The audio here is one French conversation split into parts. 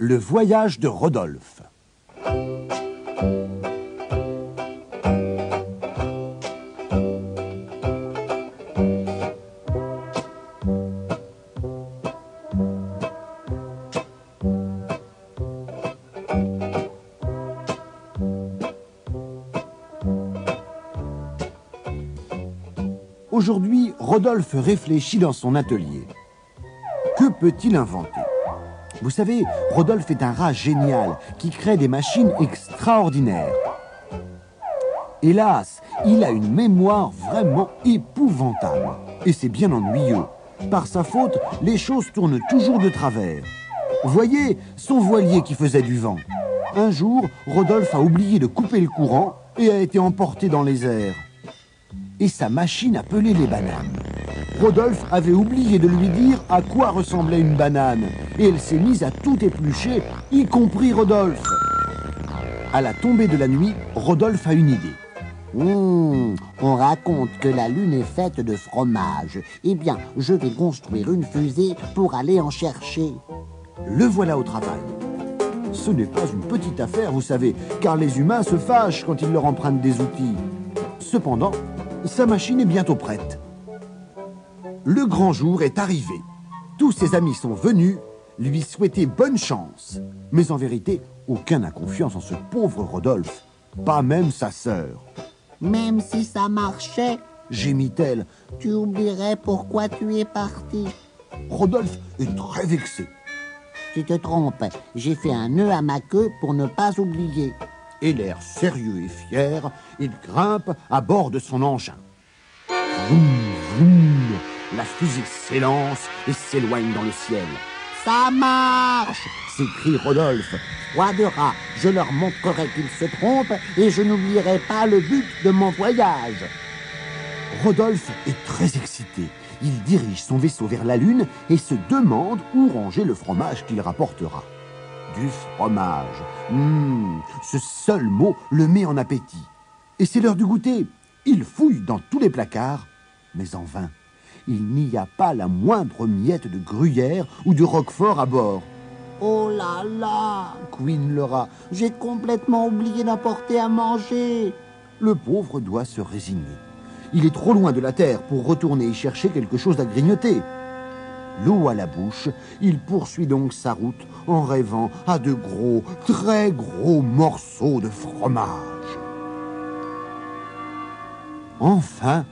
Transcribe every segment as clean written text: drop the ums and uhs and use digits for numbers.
Le voyage de Rodolphe. Aujourd'hui, Rodolphe réfléchit dans son atelier. Que peut-il inventer? Vous savez, Rodolphe est un rat génial qui crée des machines extraordinaires. Hélas, il a une mémoire vraiment épouvantable. Et c'est bien ennuyeux. Par sa faute, les choses tournent toujours de travers. Voyez son voilier qui faisait du vent. Un jour, Rodolphe a oublié de couper le courant et a été emporté dans les airs. Et sa machine a pelé les bananes. Rodolphe avait oublié de lui dire à quoi ressemblait une banane, et elle s'est mise à tout éplucher, y compris Rodolphe. À la tombée de la nuit, Rodolphe a une idée. On raconte que la Lune est faite de fromage. Eh bien, je vais construire une fusée pour aller en chercher. Le voilà au travail. Ce n'est pas une petite affaire, vous savez, car les humains se fâchent quand ils leur empruntent des outils. Cependant, sa machine est bientôt prête. Le grand jour est arrivé. Tous ses amis sont venus lui souhaiter bonne chance. Mais en vérité, aucun n'a confiance en ce pauvre Rodolphe. Pas même sa sœur. Même si ça marchait, Gémit-elle. tu oublierais pourquoi tu es parti. Rodolphe est très vexé. Tu te trompes, j'ai fait un nœud à ma queue pour ne pas oublier. Et l'air sérieux et fier, il grimpe à bord de son engin. Vroom, vroom, la fusée s'élance et s'éloigne dans le ciel. Ça marche! S'écrie Rodolphe. Roi de rat, je leur montrerai qu'ils se trompent et je n'oublierai pas le but de mon voyage. Rodolphe est très excité. Il dirige son vaisseau vers la Lune et se demande où ranger le fromage qu'il rapportera. Du fromage. Ce seul mot le met en appétit. Et c'est l'heure du goûter. Il fouille dans tous les placards, mais en vain. Il n'y a pas la moindre miette de gruyère ou de roquefort à bord. Oh là là, couine le rat, j'ai complètement oublié d'apporter à manger. Le pauvre doit se résigner. Il est trop loin de la terre pour retourner y chercher quelque chose à grignoter. L'eau à la bouche, il poursuit donc sa route en rêvant à de gros, très gros morceaux de fromage. Enfin,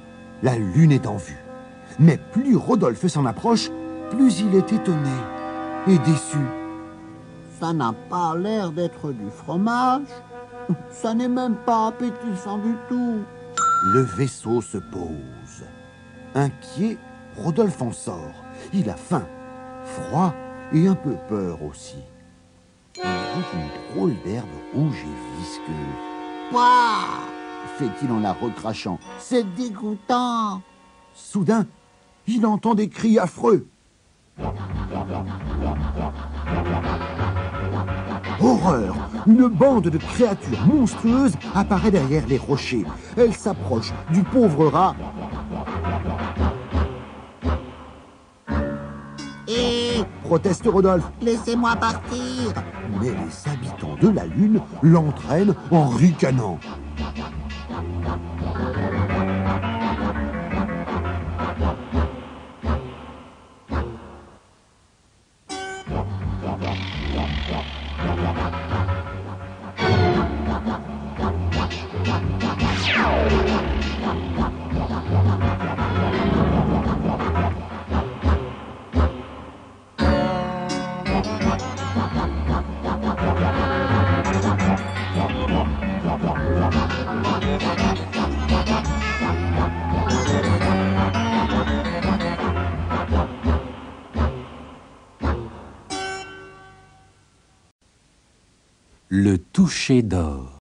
la Lune est en vue. Mais plus Rodolphe s'en approche, plus il est étonné et déçu. Ça n'a pas l'air d'être du fromage. Ça n'est même pas appétissant du tout. Le vaisseau se pose. Inquiet, Rodolphe en sort. Il a faim, froid et un peu peur aussi. Il goûte une drôle d'herbe rouge et visqueuse. Pouah! Fait-il en la recrachant. C'est dégoûtant. Soudain, il entend des cris affreux. Horreur! Une bande de créatures monstrueuses apparaît derrière les rochers. Elle s'approche du pauvre rat. Et Proteste Rodolphe. laissez-moi partir. Mais les habitants de la Lune l'entraînent en ricanant. Le toucher d'or.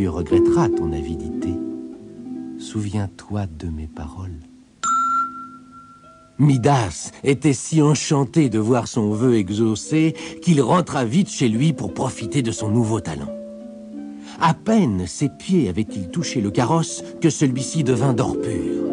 tu regretteras ton avidité. Souviens-toi de mes paroles. Midas était si enchanté de voir son vœu exaucé qu'il rentra vite chez lui pour profiter de son nouveau talent. À peine ses pieds avaient-ils touché le carrosse que celui-ci devint d'or pur.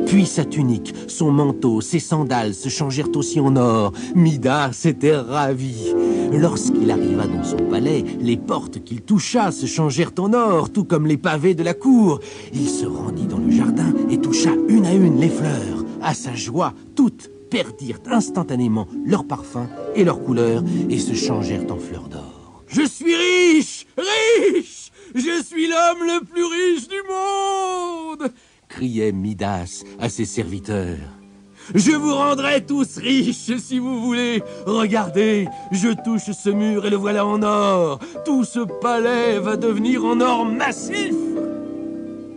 Puis sa tunique, son manteau, ses sandales se changèrent aussi en or. Midas était ravi. Lorsqu'il arriva dans son palais, les portes qu'il toucha se changèrent en or, tout comme les pavés de la cour. Il se rendit dans le jardin et toucha une à une les fleurs. À sa joie, toutes perdirent instantanément leur parfum et leur couleur et se changèrent en fleurs d'or. « Je suis riche, riche! Je suis l'homme le plus riche du monde !» criait Midas à ses serviteurs. « Je vous rendrai tous riches si vous voulez. Regardez, je touche ce mur et le voilà en or. Tout ce palais va devenir en or massif. »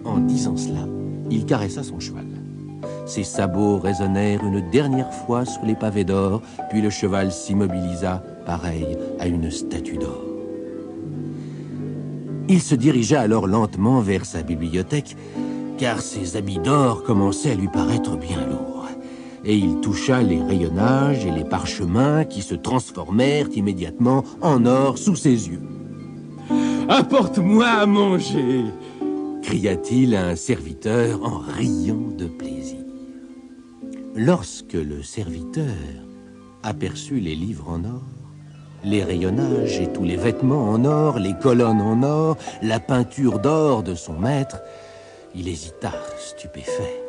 En disant cela, il caressa son cheval. Ses sabots résonnèrent une dernière fois sur les pavés d'or, puis le cheval s'immobilisa, pareil à une statue d'or. Il se dirigea alors lentement vers sa bibliothèque, car ses habits d'or commençaient à lui paraître bien lourds. Et il toucha les rayonnages et les parchemins qui se transformèrent immédiatement en or sous ses yeux. « Apporte-moi à manger !» cria-t-il à un serviteur en riant de plaisir. Lorsque le serviteur aperçut les livres en or, les rayonnages et tous les vêtements en or, les colonnes en or, la peinture d'or de son maître, il hésita, stupéfait.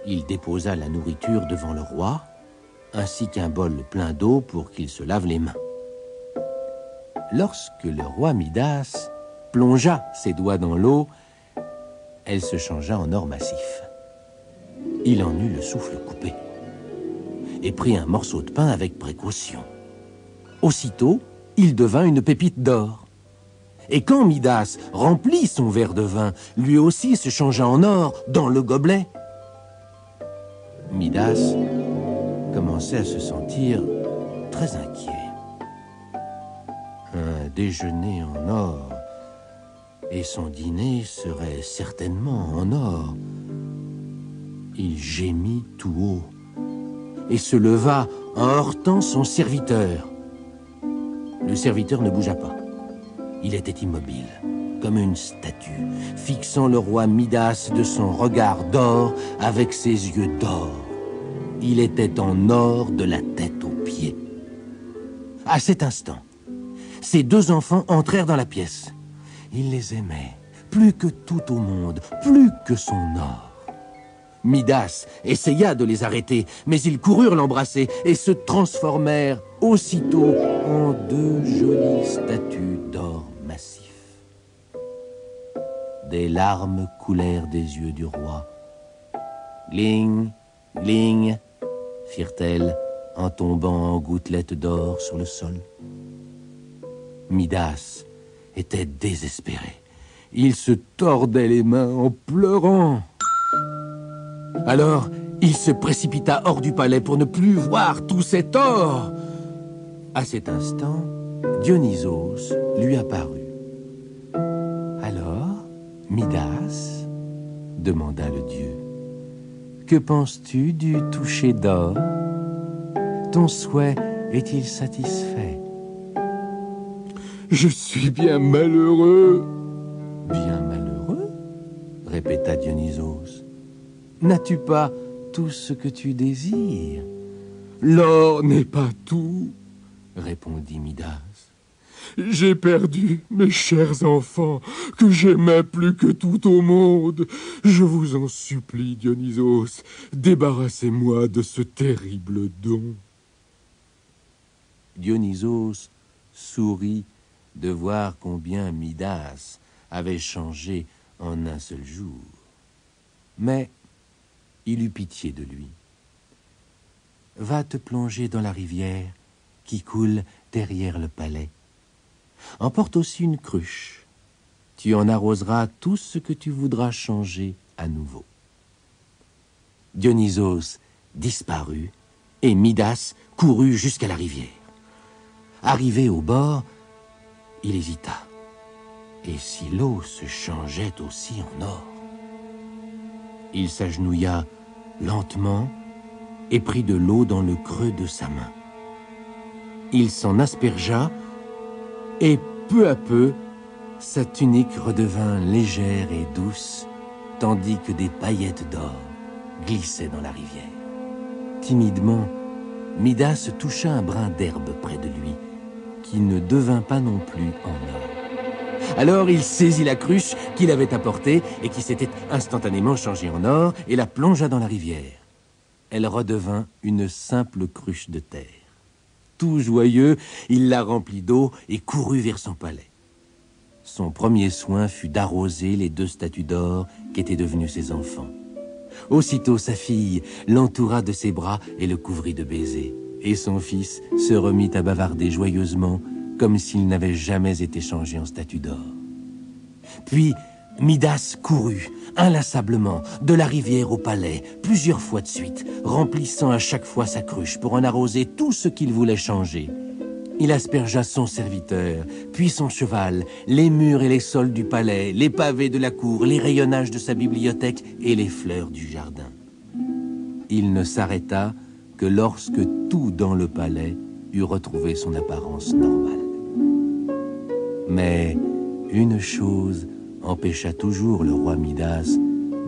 Il déposa la nourriture devant le roi, ainsi qu'un bol plein d'eau pour qu'il se lave les mains. Lorsque le roi Midas plongea ses doigts dans l'eau, elle se changea en or massif. Il en eut le souffle coupé et prit un morceau de pain avec précaution. Aussitôt, il devint une pépite d'or. Et quand Midas remplit son verre de vin, lui aussi se changea en or dans le gobelet. Midas commençait à se sentir très inquiet. Un déjeuner en or et son dîner serait certainement en or. Il gémit tout haut et se leva en heurtant son serviteur. Le serviteur ne bougea pas. Il était immobile, comme une statue, fixant le roi Midas de son regard d'or avec ses yeux d'or. Il était en or de la tête aux pieds. À cet instant, ses deux enfants entrèrent dans la pièce. Il les aimait, plus que tout au monde, plus que son or. Midas essaya de les arrêter, mais ils coururent l'embrasser et se transformèrent aussitôt en deux jolies statues d'or massif. Des larmes coulèrent des yeux du roi. « Gling, gling !» firent-elles en tombant en gouttelettes d'or sur le sol. Midas était désespéré. Il se tordait les mains en pleurant. Alors, il se précipita hors du palais pour ne plus voir tout cet or. À cet instant, Dionysos lui apparut. « Alors, Midas, demanda le dieu, que penses-tu du toucher d'or? Ton souhait est-il satisfait? »« Je suis bien malheureux. »« Bien malheureux ?» répéta Dionysos. « N'as-tu pas tout ce que tu désires? »« L'or n'est pas tout, » répondit Midas. « J'ai perdu mes chers enfants, que j'aimais plus que tout au monde. Je vous en supplie, Dionysos, débarrassez-moi de ce terrible don. » Dionysos sourit de voir combien Midas avait changé en un seul jour. Mais il eut pitié de lui. « Va te plonger dans la rivière qui coule derrière le palais. Emporte aussi une cruche. Tu en arroseras tout ce que tu voudras changer à nouveau. » Dionysos disparut et Midas courut jusqu'à la rivière. Arrivé au bord, il hésita. Et si l'eau se changeait aussi en or? Il s'agenouilla lentement et prit de l'eau dans le creux de sa main. Il s'en aspergea et peu à peu, sa tunique redevint légère et douce, tandis que des paillettes d'or glissaient dans la rivière. Timidement, Midas toucha un brin d'herbe près de lui, qui ne devint pas non plus en or. Alors il saisit la cruche qu'il avait apportée et qui s'était instantanément changée en or et la plongea dans la rivière. Elle redevint une simple cruche de terre. Tout joyeux, il la remplit d'eau et courut vers son palais. Son premier soin fut d'arroser les 2 statues d'or qu'étaient devenus ses enfants. Aussitôt sa fille l'entoura de ses bras et le couvrit de baisers. Et son fils se remit à bavarder joyeusement, comme s'il n'avait jamais été changé en statue d'or. Puis Midas courut, inlassablement, de la rivière au palais, plusieurs fois de suite, remplissant à chaque fois sa cruche pour en arroser tout ce qu'il voulait changer. Il aspergea son serviteur, puis son cheval, les murs et les sols du palais, les pavés de la cour, les rayonnages de sa bibliothèque et les fleurs du jardin. Il ne s'arrêta que lorsque tout dans le palais eut retrouvé son apparence normale. Mais une chose empêcha toujours le roi Midas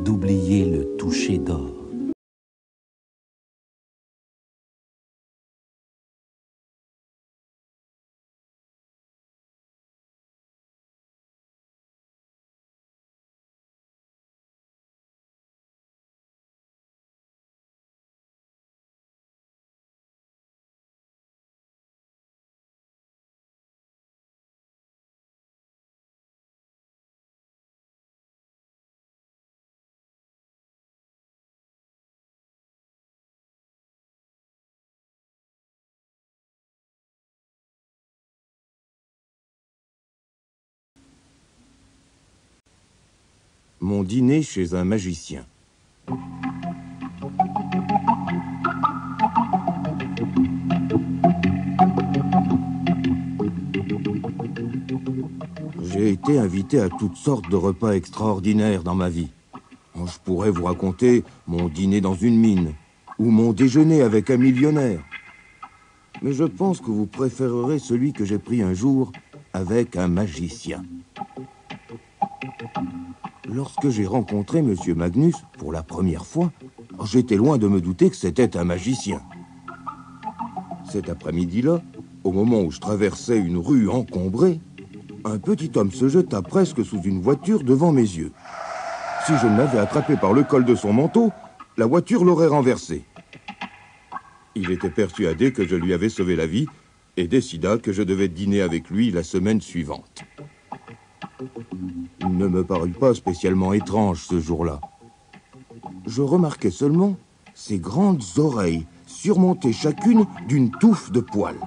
d'oublier le toucher d'or. Mon dîner chez un magicien. J'ai été invité à toutes sortes de repas extraordinaires dans ma vie. Je pourrais vous raconter mon dîner dans une mine, ou mon déjeuner avec un millionnaire. Mais je pense que vous préférerez celui que j'ai pris un jour avec un magicien. Lorsque j'ai rencontré M. Magnus pour la première fois, j'étais loin de me douter que c'était un magicien. Cet après-midi-là, au moment où je traversais une rue encombrée, un petit homme se jeta presque sous une voiture devant mes yeux. Si je ne l'avais attrapé par le col de son manteau, la voiture l'aurait renversé. Il était persuadé que je lui avais sauvé la vie et décida que je devais dîner avec lui la semaine suivante. Il ne me parut pas spécialement étrange ce jour-là. Je remarquai seulement ses grandes oreilles surmontées chacune d'une touffe de poils.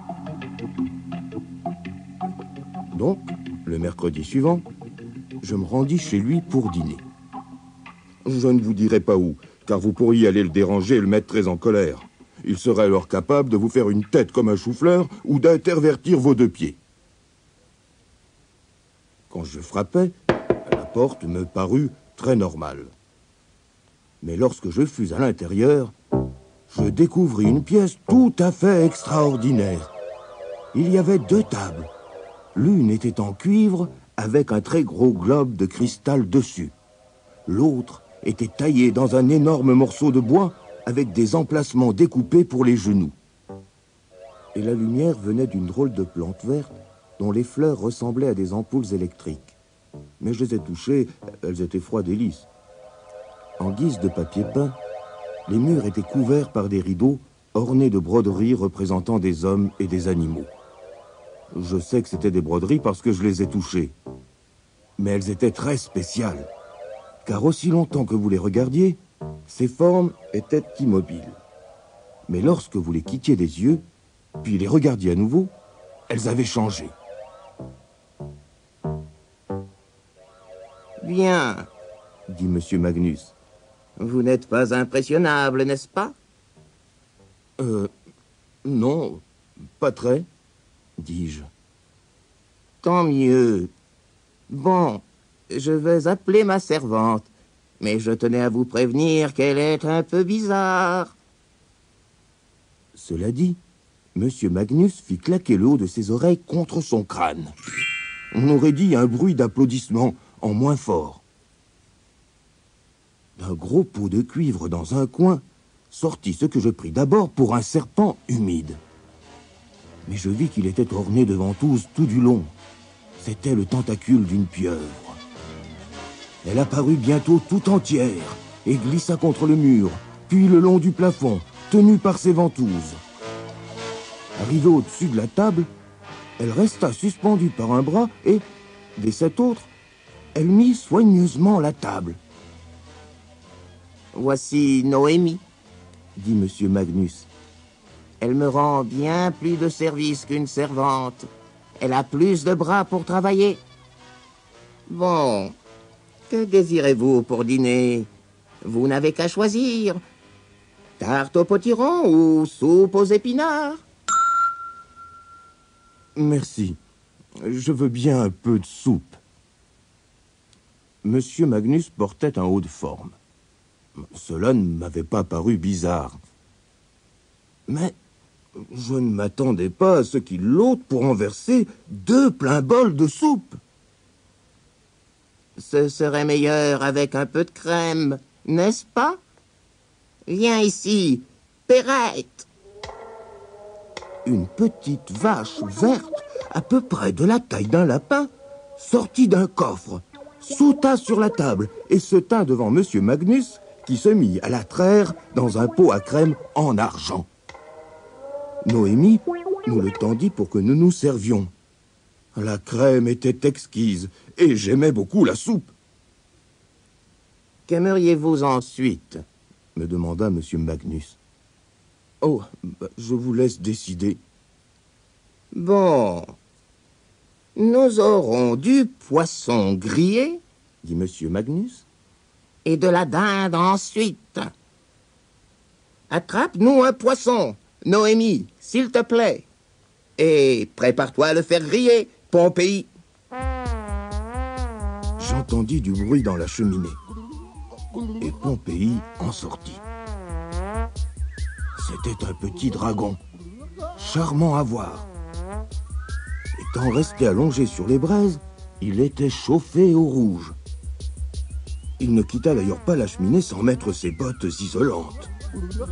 Donc, le mercredi suivant, je me rendis chez lui pour dîner. Je ne vous dirai pas où, car vous pourriez aller le déranger et le mettre très en colère. Il serait alors capable de vous faire une tête comme un chou-fleur ou d'intervertir vos 2 pieds. Quand je frappais, la porte me parut très normale. Mais lorsque je fus à l'intérieur, je découvris une pièce tout à fait extraordinaire. Il y avait 2 tables. L'une était en cuivre avec un très gros globe de cristal dessus. L'autre était taillée dans un énorme morceau de bois avec des emplacements découpés pour les genoux. Et la lumière venait d'une drôle de plante verte dont les fleurs ressemblaient à des ampoules électriques. Mais je les ai touchées, elles étaient froides et lisses. En guise de papier peint, les murs étaient couverts par des rideaux ornés de broderies représentant des hommes et des animaux. Je sais que c'était des broderies parce que je les ai touchées. Mais elles étaient très spéciales, car aussi longtemps que vous les regardiez, ces formes étaient immobiles. Mais lorsque vous les quittiez des yeux, puis les regardiez à nouveau, elles avaient changé. Bien, Dit M. Magnus. vous n'êtes pas impressionnable, n'est-ce pas? Non, pas très, dis-je. Tant mieux. Bon, je vais appeler ma servante, mais je tenais à vous prévenir qu'elle est un peu bizarre. Cela dit, Monsieur Magnus fit claquer le haut de ses oreilles contre son crâne. On aurait dit un bruit d'applaudissement en moins fort. D'un gros pot de cuivre dans un coin sortit ce que je pris d'abord pour un serpent humide. Mais je vis qu'il était orné de ventouses tout du long. C'était le tentacule d'une pieuvre. Elle apparut bientôt tout entière et glissa contre le mur, puis le long du plafond, tenue par ses ventouses. Arrivée au-dessus de la table, elle resta suspendue par un bras et, dès cet autre, elle mit soigneusement la table. « Voici Noémie, » dit Monsieur Magnus. « Elle me rend bien plus de service qu'une servante. Elle a plus de bras pour travailler. Bon, que désirez-vous pour dîner? Vous n'avez qu'à choisir. Tarte au potiron ou soupe aux épinards? » Merci. Je veux bien un peu de soupe. Monsieur Magnus portait un haut de forme. Cela ne m'avait pas paru bizarre. Mais je ne m'attendais pas à ce qu'il l'ôte pour en verser 2 pleins bols de soupe. Ce serait meilleur avec un peu de crème, n'est-ce pas? Viens ici, Perrette. Une petite vache verte, à peu près de la taille d'un lapin, sortit d'un coffre, sauta sur la table et se tint devant Monsieur Magnus, qui se mit à la traire dans un pot à crème en argent. Noémie nous le tendit pour que nous nous servions. La crème était exquise et j'aimais beaucoup la soupe. « Qu'aimeriez-vous ensuite ?» me demanda Monsieur Magnus. « Oh, je vous laisse décider. » Bon, nous aurons du poisson grillé, dit Monsieur Magnus. Et de la dinde ensuite. Attrape-nous un poisson, Noémie, s'il te plaît. Et prépare-toi à le faire griller, Pompéi. J'entendis du bruit dans la cheminée. Et Pompéi en sortit. C'était un petit dragon, charmant à voir. Étant resté allongé sur les braises, il était chauffé au rouge. Il ne quitta d'ailleurs pas la cheminée sans mettre ses bottes isolantes.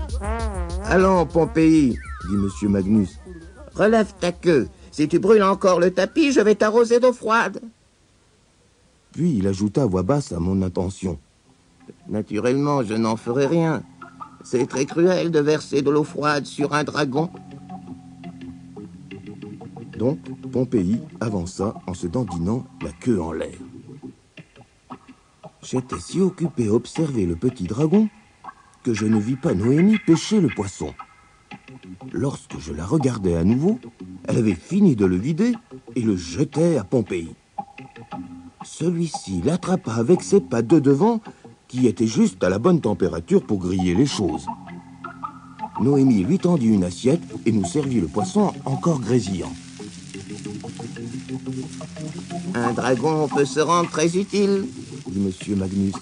« Allons, Pompéi, » dit Monsieur Magnus. « Relève ta queue. Si tu brûles encore le tapis, je vais t'arroser d'eau froide. » Puis il ajouta à voix basse à mon intention. « Naturellement, je n'en ferai rien. C'est très cruel de verser de l'eau froide sur un dragon. » Donc, Pompéi avança en se dandinant la queue en l'air. J'étais si occupé à observer le petit dragon que je ne vis pas Noémie pêcher le poisson. Lorsque je la regardai à nouveau, elle avait fini de le vider et le jetait à Pompéi. Celui-ci l'attrapa avec ses pattes de devant, qui étaient juste à la bonne température pour griller les choses. Noémie lui tendit une assiette et nous servit le poisson encore grésillant. Un dragon peut se rendre très utile, dit Monsieur Magnus.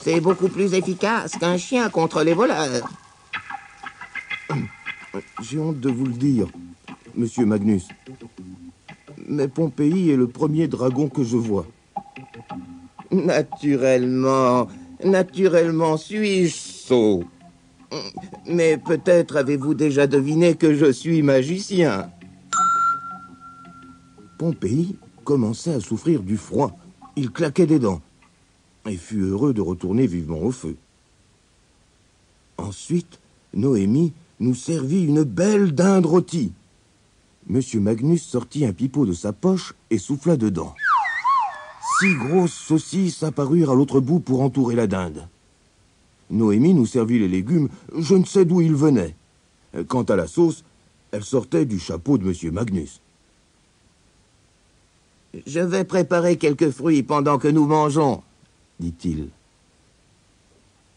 C'est beaucoup plus efficace qu'un chien contre les voleurs. J'ai honte de vous le dire, Monsieur Magnus. Mais Pompéi est le premier dragon que je vois. Naturellement suis-je sot. Mais peut-être avez-vous déjà deviné que je suis magicien. Pompéi commençait à souffrir du froid. Il claquait des dents et fut heureux de retourner vivement au feu. Ensuite, Noémie nous servit une belle dinde rôtie. Monsieur Magnus sortit un pipeau de sa poche et souffla dedans. 6 grosses saucisses apparurent à l'autre bout pour entourer la dinde. Noémie nous servit les légumes, je ne sais d'où ils venaient. Quant à la sauce, elle sortait du chapeau de Monsieur Magnus. « Je vais préparer quelques fruits pendant que nous mangeons, » dit-il.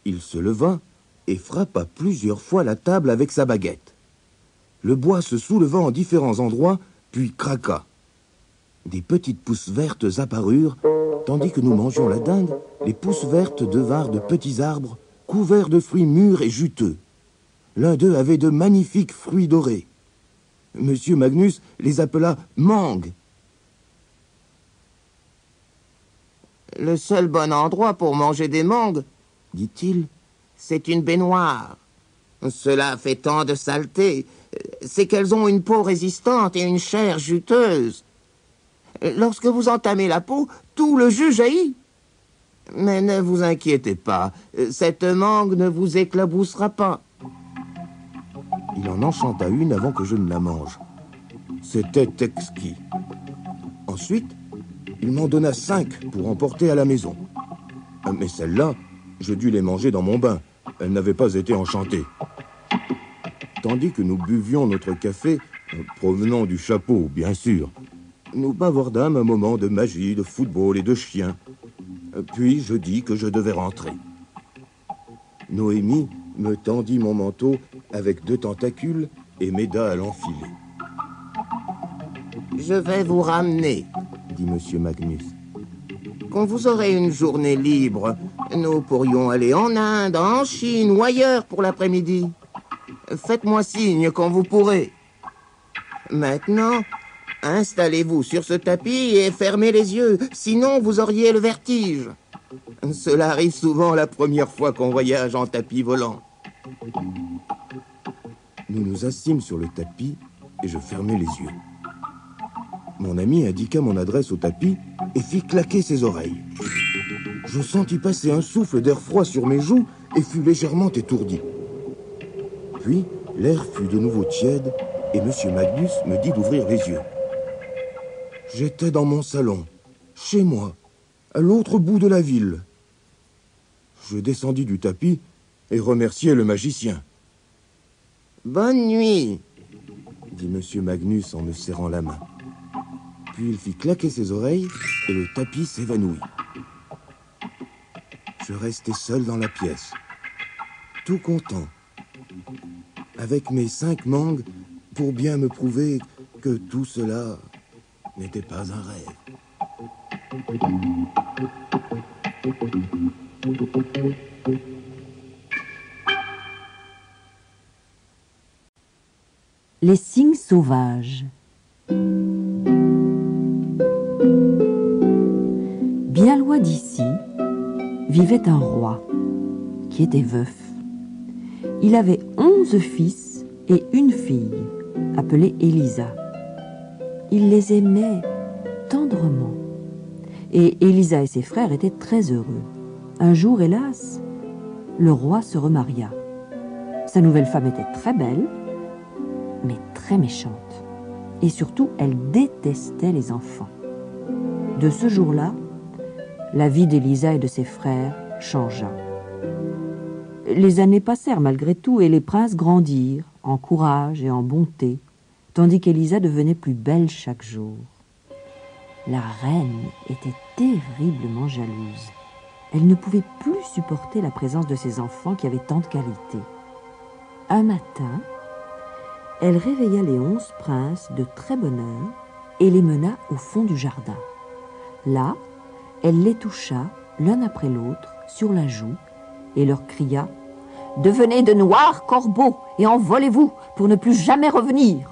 Il se leva et frappa plusieurs fois la table avec sa baguette. Le bois se souleva en différents endroits, puis craqua. Des petites pousses vertes apparurent. Tandis que nous mangions la dinde, les pousses vertes devinrent de petits arbres couverts de fruits mûrs et juteux. L'un d'eux avait de magnifiques fruits dorés. Monsieur Magnus les appela mangues. Le seul bon endroit pour manger des mangues, dit-il, c'est une baignoire. Cela fait tant de saleté, c'est qu'elles ont une peau résistante et une chair juteuse. Lorsque vous entamez la peau, tout le jus jaillit. Mais ne vous inquiétez pas, cette mangue ne vous éclaboussera pas. Il en enchanta une avant que je ne la mange. C'était exquis. Ensuite, il m'en donna 5 pour emporter à la maison. Mais celles-là, je dus les manger dans mon bain. Elles n'avaient pas été enchantées. Tandis que nous buvions notre café, provenant du chapeau, bien sûr, nous bavardâmes un moment de magie, de football et de chiens. Puis je dis que je devais rentrer. Noémie me tendit mon manteau avec 2 tentacules et m'aida à l'enfiler. Je vais vous ramener, dit Monsieur Magnus. Quand vous aurez une journée libre, nous pourrions aller en Inde, en Chine ou ailleurs pour l'après-midi. Faites-moi signe quand vous pourrez. Maintenant, installez-vous sur ce tapis et fermez les yeux, sinon vous auriez le vertige. Cela arrive souvent la première fois qu'on voyage en tapis volant. Nous nous assîmes sur le tapis et je fermai les yeux. Mon ami indiqua mon adresse au tapis et fit claquer ses oreilles. Je sentis passer un souffle d'air froid sur mes joues et fus légèrement étourdi. Puis, l'air fut de nouveau tiède et Monsieur Magnus me dit d'ouvrir les yeux. J'étais dans mon salon, chez moi, à l'autre bout de la ville. Je descendis du tapis et remerciai le magicien. « Bonne nuit !» dit Monsieur Magnus en me serrant la main. Puis il fit claquer ses oreilles et le tapis s'évanouit. Je restai seul dans la pièce, tout content, avec mes 5 mangues pour bien me prouver que tout cela n'était pas un rêve. Les cygnes sauvages. Bien loin d'ici, vivait un roi qui était veuf. Il avait 11 fils et une fille, appelée Élisa. Il les aimait tendrement. Et Élisa et ses frères étaient très heureux. Un jour, hélas, le roi se remaria. Sa nouvelle femme était très belle, mais très méchante. Et surtout, elle détestait les enfants. De ce jour-là, la vie d'Élisa et de ses frères changea. Les années passèrent malgré tout et les princes grandirent en courage et en bonté, tandis qu'Élisa devenait plus belle chaque jour. La reine était terriblement jalouse. Elle ne pouvait plus supporter la présence de ses enfants qui avaient tant de qualités. Un matin, elle réveilla les 11 princes de très bonne heure et les mena au fond du jardin. Là, elle les toucha l'un après l'autre sur la joue et leur cria « Devenez de noirs corbeaux et envolez-vous pour ne plus jamais revenir !»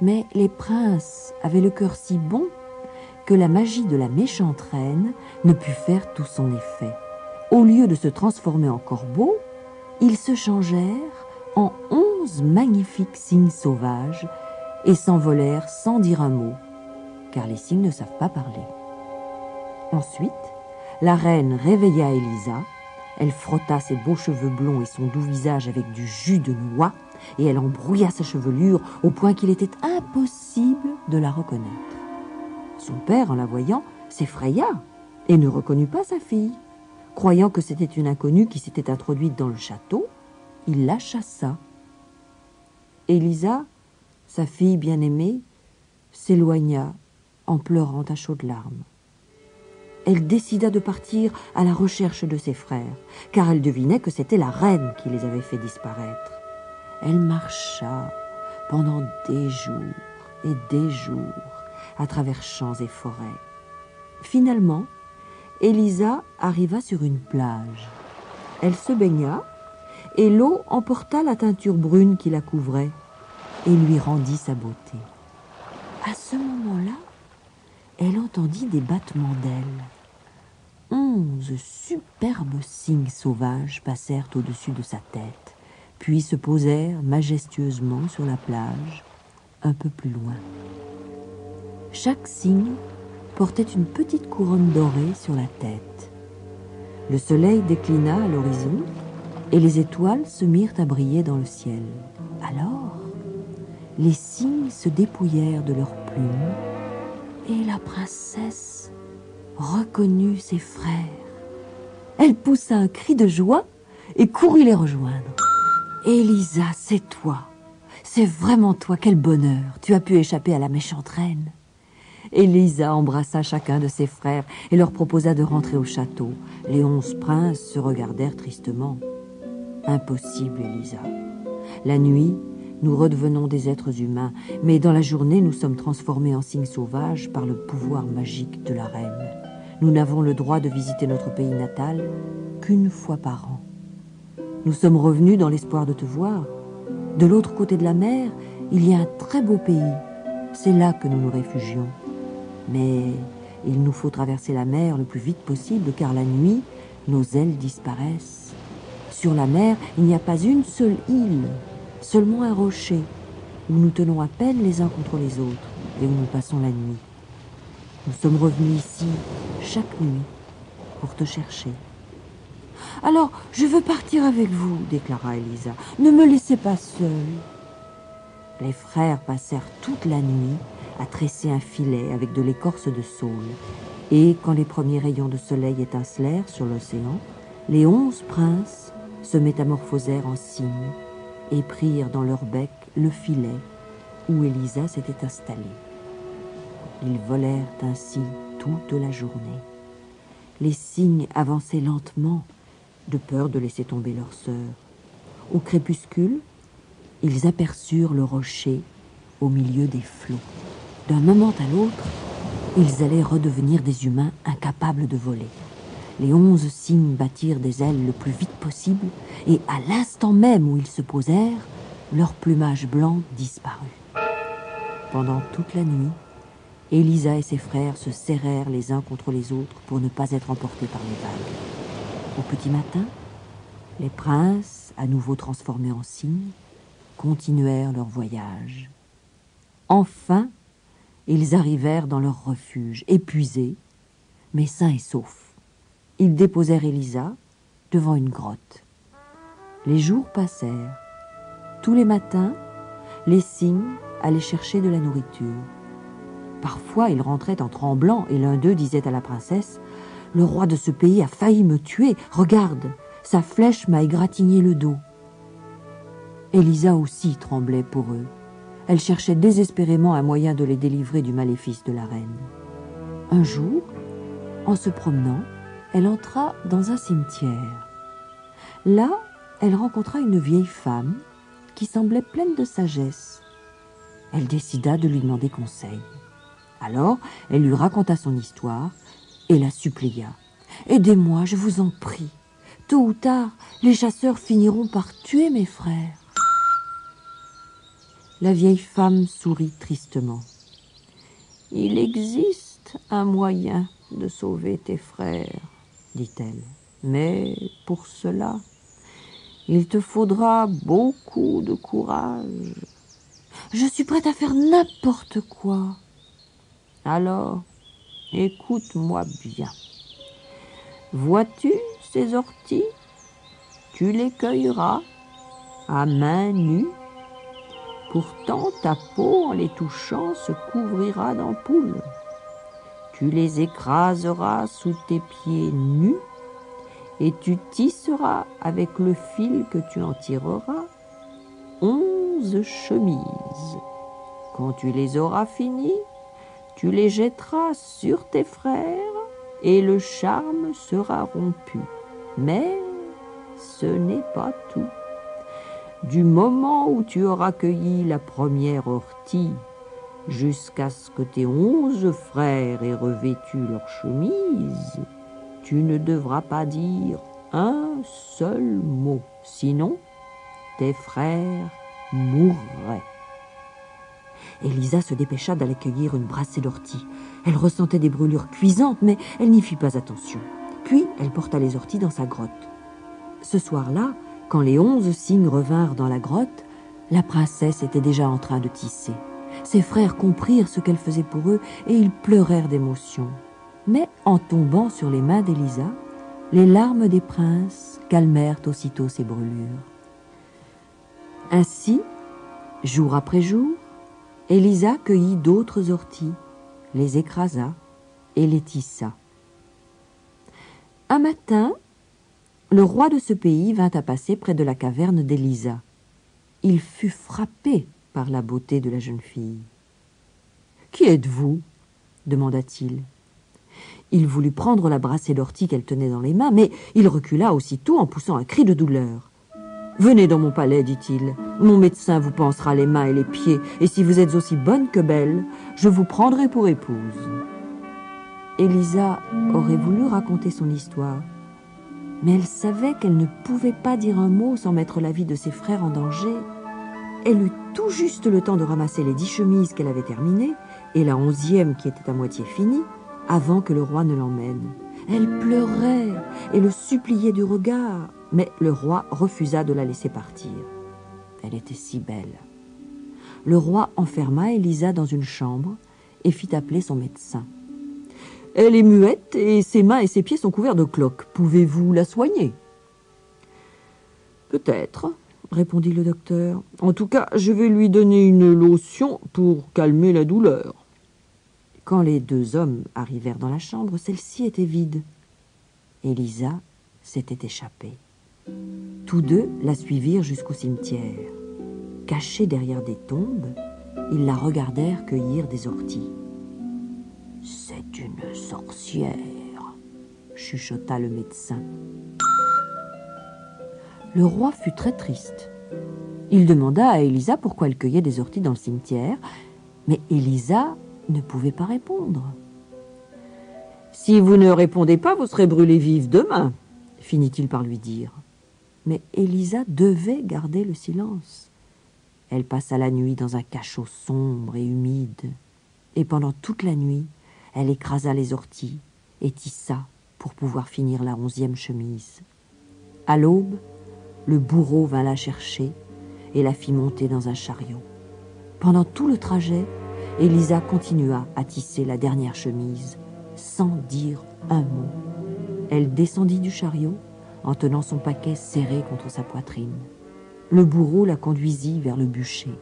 Mais les princes avaient le cœur si bon que la magie de la méchante reine ne put faire tout son effet. Au lieu de se transformer en corbeaux, ils se changèrent en 11 magnifiques cygnes sauvages et s'envolèrent sans dire un mot, car les cygnes ne savent pas parler. Ensuite, la reine réveilla Élisa, elle frotta ses beaux cheveux blonds et son doux visage avec du jus de noix, et elle embrouilla sa chevelure au point qu'il était impossible de la reconnaître. Son père, en la voyant, s'effraya et ne reconnut pas sa fille. Croyant que c'était une inconnue qui s'était introduite dans le château, il la chassa. Élisa, sa fille bien-aimée, s'éloigna en pleurant à chaudes larmes. Elle décida de partir à la recherche de ses frères, car elle devinait que c'était la reine qui les avait fait disparaître. Elle marcha pendant des jours et des jours, à travers champs et forêts. Finalement, Élisa arriva sur une plage. Elle se baigna, et l'eau emporta la teinture brune qui la couvrait et lui rendit sa beauté. À ce moment-là, elle entendit des battements d'ailes. 11 superbes cygnes sauvages passèrent au-dessus de sa tête, puis se posèrent majestueusement sur la plage, un peu plus loin. Chaque cygne portait une petite couronne dorée sur la tête. Le soleil déclina à l'horizon et les étoiles se mirent à briller dans le ciel. Alors, les cygnes se dépouillèrent de leurs plumes et la princesse reconnut ses frères. Elle poussa un cri de joie et courut les rejoindre. « Élisa, c'est toi. C'est vraiment toi, quel bonheur. Tu as pu échapper à la méchante reine. » Élisa embrassa chacun de ses frères et leur proposa de rentrer au château. Les 11 princes se regardèrent tristement. « Impossible, Élisa. La nuit, nous redevenons des êtres humains, mais dans la journée, nous sommes transformés en cygnes sauvages par le pouvoir magique de la reine. Nous n'avons le droit de visiter notre pays natal qu'une fois par an. Nous sommes revenus dans l'espoir de te voir. De l'autre côté de la mer, il y a un très beau pays. C'est là que nous nous réfugions. Mais il nous faut traverser la mer le plus vite possible, car la nuit, nos ailes disparaissent. Sur la mer, il n'y a pas une seule île, seulement un rocher, où nous tenons à peine les uns contre les autres et où nous passons la nuit. Nous sommes revenus ici chaque nuit pour te chercher. »« Alors, je veux partir avec vous, » déclara Élisa. « Ne me laissez pas seule. » Les frères passèrent toute la nuit à tresser un filet avec de l'écorce de saule. Et quand les premiers rayons de soleil étincelèrent sur l'océan, les 11 princes se métamorphosèrent en cygnes et prirent dans leur bec le filet où Élisa s'était installée. Ils volèrent ainsi toute la journée. Les cygnes avançaient lentement, de peur de laisser tomber leur sœur. Au crépuscule, ils aperçurent le rocher au milieu des flots. D'un moment à l'autre, ils allaient redevenir des humains incapables de voler. Les 11 cygnes battirent des ailes le plus vite possible, et à l'instant même où ils se posèrent, leur plumage blanc disparut. Pendant toute la nuit, Élisa et ses frères se serrèrent les uns contre les autres pour ne pas être emportés par les vagues. Au petit matin, les princes, à nouveau transformés en cygnes, continuèrent leur voyage. Enfin, ils arrivèrent dans leur refuge, épuisés, mais sains et saufs. Ils déposèrent Élisa devant une grotte. Les jours passèrent. Tous les matins, les cygnes allaient chercher de la nourriture. Parfois, ils rentraient en tremblant et l'un d'eux disait à la princesse « Le roi de ce pays a failli me tuer. Regarde, sa flèche m'a égratigné le dos. » Élisa aussi tremblait pour eux. Elle cherchait désespérément un moyen de les délivrer du maléfice de la reine. Un jour, en se promenant, elle entra dans un cimetière. Là, elle rencontra une vieille femme qui semblait pleine de sagesse. Elle décida de lui demander conseil. Alors, elle lui raconta son histoire et la supplia. « Aidez-moi, je vous en prie. Tôt ou tard, les chasseurs finiront par tuer mes frères. » La vieille femme sourit tristement. « Il existe un moyen de sauver tes frères, dit-elle. Mais pour cela, il te faudra beaucoup de courage. Je suis prête à faire n'importe quoi. Alors, écoute-moi bien. Vois-tu ces orties? Tu les cueilleras à main nue. Pourtant, ta peau, en les touchant, se couvrira d'ampoules. Tu les écraseras sous tes pieds nus et tu tisseras avec le fil que tu en tireras 11 chemises. Quand tu les auras finies, tu les jetteras sur tes frères et le charme sera rompu. Mais ce n'est pas tout. Du moment où tu auras cueilli la première ortie jusqu'à ce que tes 11 frères aient revêtu leur chemise, tu ne devras pas dire un seul mot, sinon tes frères mourraient. Élisa se dépêcha d'aller cueillir une brassée d'orties. Elle ressentait des brûlures cuisantes, mais elle n'y fit pas attention. Puis elle porta les orties dans sa grotte. Ce soir-là, quand les 11 cygnes revinrent dans la grotte, la princesse était déjà en train de tisser. Ses frères comprirent ce qu'elle faisait pour eux et ils pleurèrent d'émotion. Mais en tombant sur les mains d'Élisa, les larmes des princes calmèrent aussitôt ses brûlures. Ainsi, jour après jour, Élisa cueillit d'autres orties, les écrasa et les tissa. Un matin, le roi de ce pays vint à passer près de la caverne d'Élisa. Il fut frappé par la beauté de la jeune fille. « Qui êtes-vous » demanda-t-il. Il voulut prendre la brassée d'orties qu'elle tenait dans les mains, mais il recula aussitôt en poussant un cri de douleur. « Venez dans mon palais, dit-il. Mon médecin vous pansera les mains et les pieds, et si vous êtes aussi bonne que belle, je vous prendrai pour épouse. » Élisa aurait voulu raconter son histoire, mais elle savait qu'elle ne pouvait pas dire un mot sans mettre la vie de ses frères en danger. Elle eut tout juste le temps de ramasser les 10 chemises qu'elle avait terminées, et la 11e qui était à moitié finie, avant que le roi ne l'emmène. Elle pleurait et le suppliait du regard, mais le roi refusa de la laisser partir. Elle était si belle. Le roi enferma Élisa dans une chambre et fit appeler son médecin. « Elle est muette et ses mains et ses pieds sont couverts de cloques. Pouvez-vous la soigner ?»« Peut-être, » répondit le docteur. « En tout cas, je vais lui donner une lotion pour calmer la douleur. » Quand les 2 hommes arrivèrent dans la chambre, celle-ci était vide. Élisa s'était échappée. Tous 2 la suivirent jusqu'au cimetière. Cachés derrière des tombes, ils la regardèrent cueillir des orties. « C'est une sorcière », chuchota le médecin. Le roi fut très triste. Il demanda à Élisa pourquoi elle cueillait des orties dans le cimetière, mais Élisa ne pouvait pas répondre. « Si vous ne répondez pas, vous serez brûlée vive demain, » finit-il par lui dire. Mais Élisa devait garder le silence. Elle passa la nuit dans un cachot sombre et humide, et pendant toute la nuit, elle écrasa les orties et tissa pour pouvoir finir la 11e chemise. À l'aube, le bourreau vint la chercher et la fit monter dans un chariot. Pendant tout le trajet, Élisa continua à tisser la dernière chemise, sans dire un mot. Elle descendit du chariot en tenant son paquet serré contre sa poitrine. Le bourreau la conduisit vers le bûcher.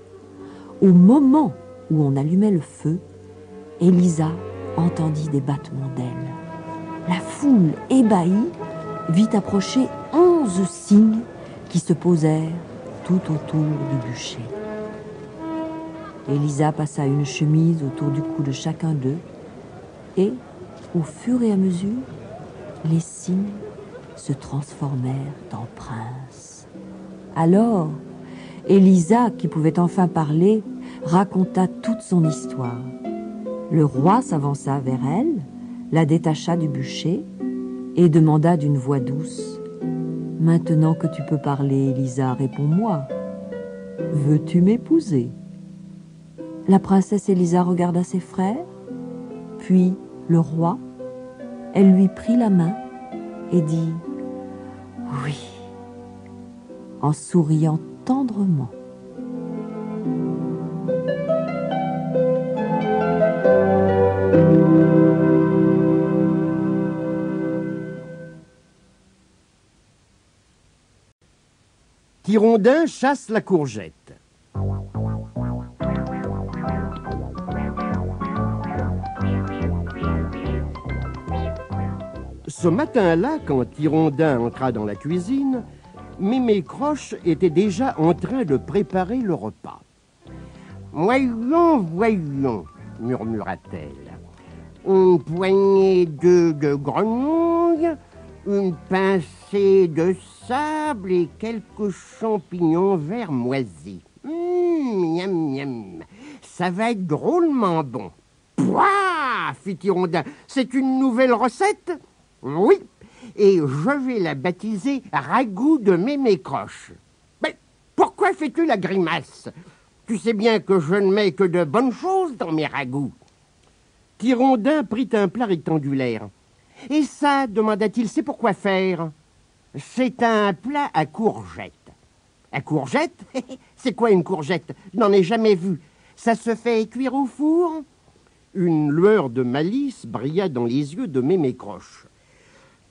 Au moment où on allumait le feu, Élisa entendit des battements d'ailes. La foule ébahie vit approcher 11 cygnes qui se posèrent tout autour du bûcher. Élisa passa une chemise autour du cou de chacun d'eux et, au fur et à mesure, les cygnes se transformèrent en princes. Alors, Élisa, qui pouvait enfin parler, raconta toute son histoire. Le roi s'avança vers elle, la détacha du bûcher et demanda d'une voix douce « Maintenant que tu peux parler, Élisa, réponds-moi. Veux-tu m'épouser ?» La princesse Élisa regarda ses frères, puis le roi. Elle lui prit la main et dit « Oui » en souriant tendrement. Hirondin chasse la courgette. Ce matin-là, quand Hirondin entra dans la cuisine, Mémé Croche était déjà en train de préparer le repas. « Voyons, voyons, » murmura-t-elle. « Une poignée d'œufs de grenouille, une pincée de sable et quelques champignons verts moisis. Miam, miam. Ça va être drôlement bon. Pouah, fit Hirondin. C'est une nouvelle recette? Oui, et je vais la baptiser ragoût de Mémécroche. Mais pourquoi fais-tu la grimace? Tu sais bien que je ne mets que de bonnes choses dans mes ragoûts. Hirondin prit un plat rectangulaire. Et ça, demanda-t-il, c'est pour quoi faire? C'est un plat à courgettes. À courgettes? C'est quoi une courgette? Je n'en ai jamais vu. Ça se fait cuire au four? Une lueur de malice brilla dans les yeux de Mémécroche.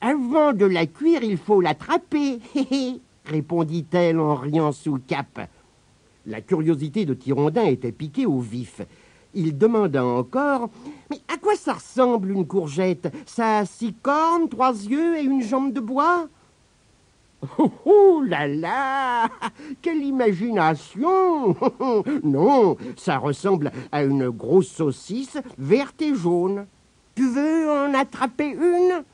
Avant de la cuire, il faut l'attraper, répondit-elle en riant sous le cap. La curiosité de Hirondin était piquée au vif. Il demanda encore « Mais à quoi ça ressemble une courgette? Ça a 6 cornes, 3 yeux et une jambe de bois ?» Oh là là! Quelle imagination! Non, ça ressemble à une grosse saucisse verte et jaune. Tu veux en attraper une?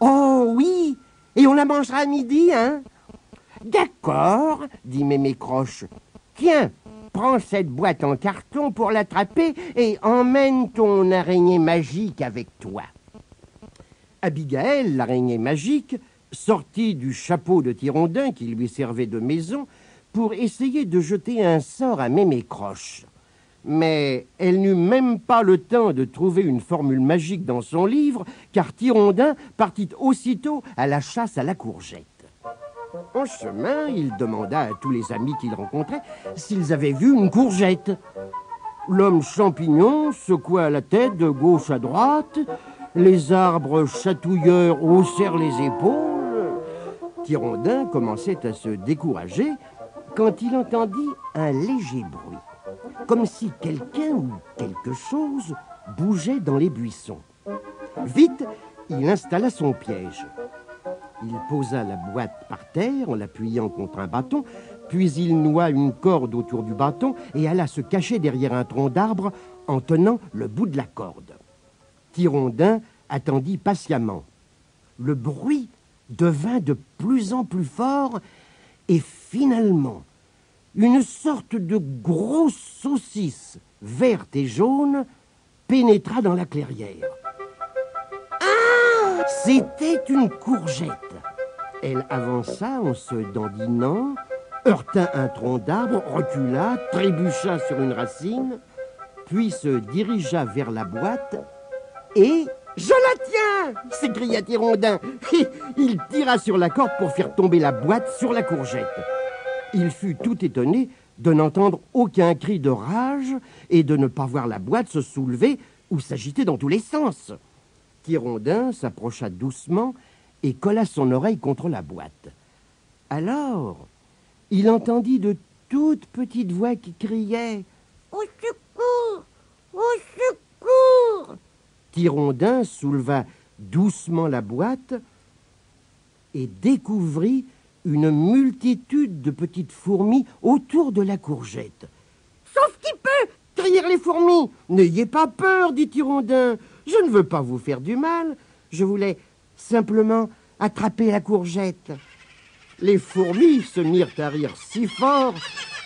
Oh oui, et on la mangera à midi, hein? D'accord, dit Mémécroche. Tiens, prends cette boîte en carton pour l'attraper et emmène ton araignée magique avec toi. Abigail, l'araignée magique, sortit du chapeau de Hirondin qui lui servait de maison pour essayer de jeter un sort à Mémécroche. Mais elle n'eut même pas le temps de trouver une formule magique dans son livre, car Hirondin partit aussitôt à la chasse à la courgette. En chemin, il demanda à tous les amis qu'il rencontrait s'ils avaient vu une courgette. L'homme champignon secoua la tête de gauche à droite, les arbres chatouilleurs haussèrent les épaules. Hirondin commençait à se décourager quand il entendit un léger bruit, comme si quelqu'un ou quelque chose bougeait dans les buissons. Vite, il installa son piège. Il posa la boîte par terre en l'appuyant contre un bâton, puis il noua une corde autour du bâton et alla se cacher derrière un tronc d'arbre en tenant le bout de la corde. Hirondin attendit patiemment. Le bruit devint de plus en plus fort et finalement, une sorte de grosse saucisse verte et jaune pénétra dans la clairière. Ah! C'était une courgette. Elle avança en se dandinant, heurta un tronc d'arbre, recula, trébucha sur une racine, puis se dirigea vers la boîte et... « Je la tiens !» s'écria Hirondin. Il tira sur la corde pour faire tomber la boîte sur la courgette. Il fut tout étonné de n'entendre aucun cri de rage et de ne pas voir la boîte se soulever ou s'agiter dans tous les sens. Hirondin s'approcha doucement et colla son oreille contre la boîte. Alors, il entendit de toutes petites voix qui criaient « Au secours! Au secours !» Hirondin souleva doucement la boîte et découvrit une multitude de petites fourmis autour de la courgette. « Sauf qui peut !» crièrent les fourmis. « N'ayez pas peur, dit Hirondin. Je ne veux pas vous faire du mal. Je voulais simplement attraper la courgette. » Les fourmis se mirent à rire si fort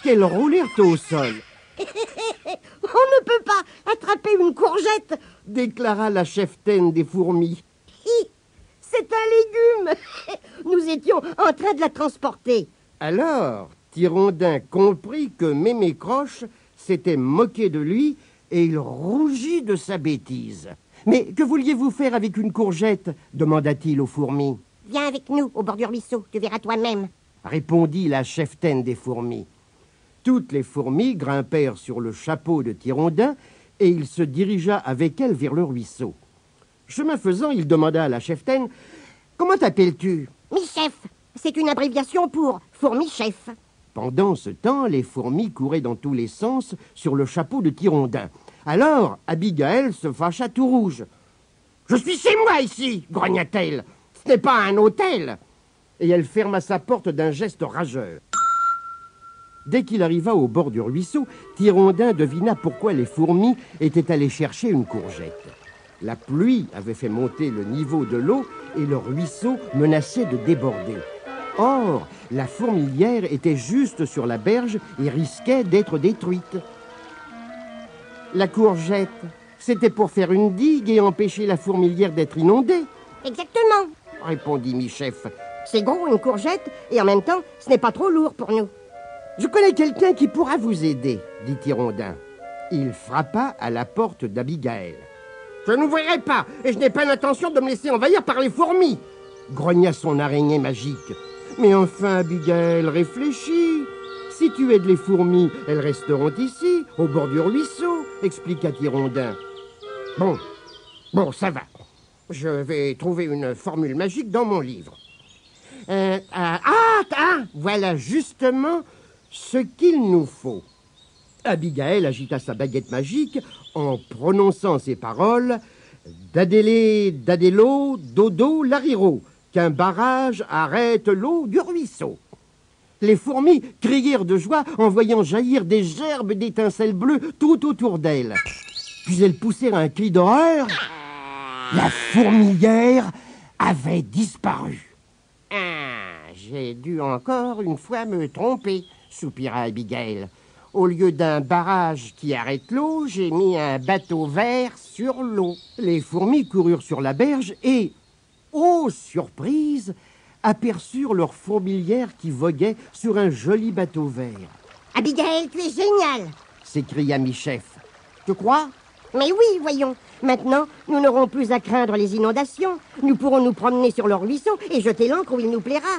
qu'elles roulèrent au sol. On ne peut pas attraper une courgette, déclara la cheftaine des fourmis. C'est un légume. Nous étions en train de la transporter. Alors, Hirondin comprit que Mémécroche s'était moqué de lui et il rougit de sa bêtise. « Mais que vouliez-vous faire avec une courgette ?» demanda-t-il aux fourmis. « Viens avec nous au bord du ruisseau, tu verras toi-même. » répondit la cheftaine des fourmis. Toutes les fourmis grimpèrent sur le chapeau de Hirondin et il se dirigea avec elle vers le ruisseau. Chemin faisant, il demanda à la cheftaine « Comment t'appelles-tu » ?»« Mi-chef, c'est une abréviation pour fourmi-chef. » Pendant ce temps, les fourmis couraient dans tous les sens sur le chapeau de Hirondin. Alors, Abigail se fâcha tout rouge. « Je suis chez moi ici !» grogna-t-elle. « Ce n'est pas un hôtel !» Et elle ferma sa porte d'un geste rageur. Dès qu'il arriva au bord du ruisseau, Hirondin devina pourquoi les fourmis étaient allées chercher une courgette. La pluie avait fait monter le niveau de l'eau et le ruisseau menaçait de déborder. Or, la fourmilière était juste sur la berge et risquait d'être détruite. La courgette, c'était pour faire une digue et empêcher la fourmilière d'être inondée, Exactement. répondit Michef. C'est gros, une courgette, et en même temps, ce n'est pas trop lourd pour nous. Je connais quelqu'un qui pourra vous aider, dit Hirondin. Il frappa à la porte d'Abigail. Je n'ouvrirai pas, et je n'ai pas l'intention de me laisser envahir par les fourmis, grogna son araignée magique. Mais enfin, Abigail, réfléchis. Si tu aides les fourmis, elles resteront ici, au bord du ruisseau, expliqua Hirondin. Bon, ça va. Je vais trouver une formule magique dans mon livre. Voilà justement ce qu'il nous faut. Abigail agita sa baguette magique en prononçant ces paroles. Dadélé, dadélo, dodo, lariro, qu'un barrage arrête l'eau du ruisseau. Les fourmis crièrent de joie en voyant jaillir des gerbes d'étincelles bleues tout autour d'elles. Puis elles poussèrent un cri d'horreur. La fourmilière avait disparu. J'ai dû encore une fois me tromper, soupira Abigail. Au lieu d'un barrage qui arrête l'eau, j'ai mis un bateau vert sur l'eau. Les fourmis coururent sur la berge et, oh surprise, aperçurent leur fourmilière qui voguait sur un joli bateau vert. Abigail, tu es géniale. S'écria Michef. Tu crois? Mais oui, voyons. Maintenant, nous n'aurons plus à craindre les inondations. Nous pourrons nous promener sur le ruisseau et jeter l'ancre où il nous plaira.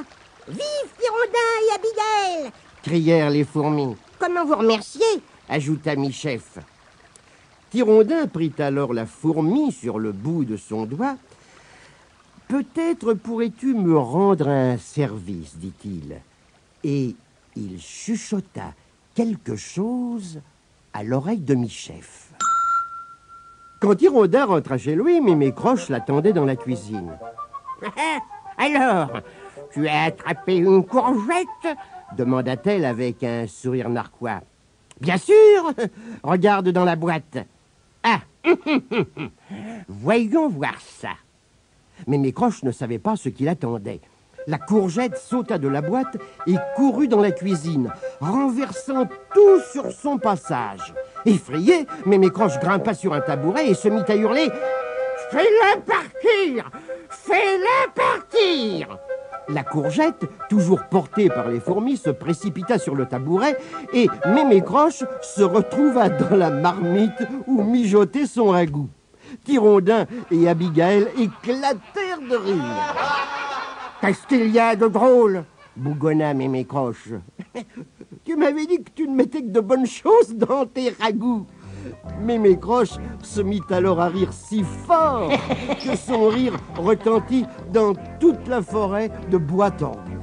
Vive Hirondin et Abigail! Crièrent les fourmis. Comment vous remercier? Ajouta Michef. Hirondin prit alors la fourmi sur le bout de son doigt. Peut-être pourrais-tu me rendre un service, dit-il. Et il chuchota quelque chose à l'oreille de Michef. Quand Hirondin rentra chez lui, Mémé Croche l'attendait dans la cuisine. Alors, tu as attrapé une courgette? Demanda-t-elle avec un sourire narquois. Bien sûr, regarde dans la boîte. Ah, voyons voir ça. Mémé Croche ne savait pas ce qu'il attendait. La courgette sauta de la boîte et courut dans la cuisine, renversant tout sur son passage. Effrayée, Mémé Croche grimpa sur un tabouret et se mit à hurler « Fais-la partir! Fais-la partir !» La courgette, toujours portée par les fourmis, se précipita sur le tabouret et Mémé Croche se retrouva dans la marmite où mijotait son ragoût. Hirondin et Abigail éclatèrent de rire. « Qu'est-ce qu'il y a de drôle ?» bougonna Mémé Croche. « Tu m'avais dit que tu ne mettais que de bonnes choses dans tes ragoûts. » Mémé Croche se mit alors à rire si fort que son rire retentit dans toute la forêt de bois tordus.